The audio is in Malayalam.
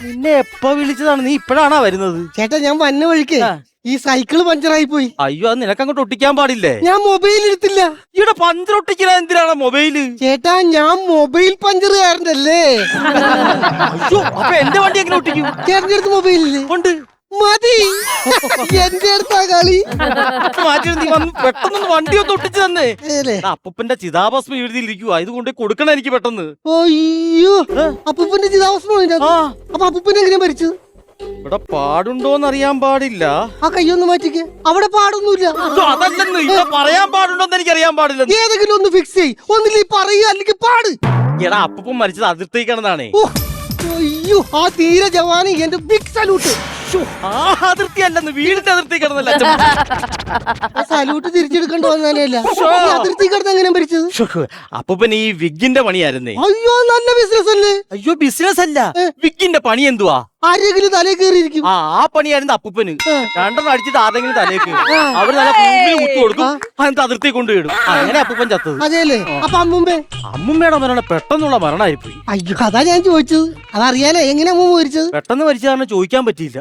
നിന്നെ എപ്പ വിളിച്ചതാണ്? നീ ഇപ്പഴാണോ വരുന്നത്? ചേട്ടാ ഞാൻ വന്ന വഴിക്ക് ഈ സൈക്കിള് പഞ്ചറായി പോയി. അയ്യോ, അത് നിനക്കങ്ങോട്ട് ഒട്ടിക്കാൻ പാടില്ലേ? ഞാൻ മൊബൈൽ എടുത്തില്ല. ഇവിടെ പഞ്ചർ ഒട്ടിക്കാൻ എന്തിനാണ് മൊബൈല്? ചേട്ടാ ഞാൻ മൊബൈൽ പഞ്ചറുകാരനല്ലേ. അയ്യോ, അപ്പൊ എന്റെ വണ്ടി എങ്ങനെ ഒട്ടിക്കും? ചേട്ടന്റെ അടുത്ത് മൊബൈലില്ലേ? ഉണ്ട്. മതി, എന്റെ അടുത്താ കളി. മാറ്റി നീ വന്ന് പെട്ടെന്ന് വണ്ടി ഒന്ന് ഒട്ടിച്ചു തന്നെ. അപ്പൂപ്പന്റെ ചിതാഭസ്മം എഴുതിയിരിക്കുക, ഇത് കൊണ്ട് കൊടുക്കണം എനിക്ക് പെട്ടെന്ന്. അയ്യോ, അപ്പൂപ്പന്റെ ചിതാഭസ്മം. അപ്പൊ അപ്പൂപ്പനെ എങ്ങനെയാ മരിച്ചത്? ഇവിടെ പാടുണ്ടോന്ന് അറിയാൻ പാടില്ല. ആ കയ്യൊന്ന് മാറ്റിക്ക്, അവിടെ പാടൊന്നുമില്ല. അതല്ലെന്ന്, ഇവിടെ പറയാൻ പാടുണ്ടോന്ന് എനിക്ക് അറിയാൻ പാടില്ല. ഏതെങ്കിലും ഒന്ന് ഫിക്സ് ചെയ്, ഒന്നില്ല പറയുക അല്ലെങ്കിൽ പാട്. എടാ, അപ്പൂപ്പൻ മരിച്ചത് അതിർത്തി കിടന്നാണേ. അയ്യോ, ആ ധീര ജവാന് എന്റെ ബിഗ് സല്യൂട്ട്. ആ അതിർത്തി അല്ലെന്ന്, വീടിന്റെ അതിർത്തി കിടന്നല്ല. സല്യൂട്ട് തിരിച്ചെടുക്കേണ്ട വന്നാലല്ല. അതിർത്തി കിടന്ന് എങ്ങനെ മരിച്ചത്? അപ്പൂപ്പൻ ഈ വിഗിന്റെ പണിയായിരുന്നേ. അയ്യോ, നല്ല ബിസിനസ് അല്ലേ? അയ്യോ, ബിസിനസ് അല്ല, വിഗിന്റെ പണി എന്തുവാ? ആരെങ്കിലും തലേ കയറിയിരിക്കും. ആ പണിയായിരുന്നു അപ്പൂപ്പന്. രണ്ടെണ്ണം അടിച്ചിട്ട് ആരെങ്കിലും തലേക്ക് അവര് നല്ല പൂവിൽ കുത്തു കൊടുക്കും, അതിന്റെ അതിർത്തി കൊണ്ടുപോയിടും. അങ്ങനെ അപ്പൂപ്പൻ ചത്തത്. അതെയല്ലേ? അപ്പൊ അമ്മുമ്മയുടെ മരണം പെട്ടെന്നുള്ള മരണമായിപ്പോയി. അയ്യോ, അതാ ഞാൻ ചോദിച്ചത്. അതറിയാലേ എങ്ങനെ അമ്മ മരിച്ചത്? പെട്ടെന്ന് മരിച്ച കാരണം ചോദിക്കാൻ പറ്റിയില്ല.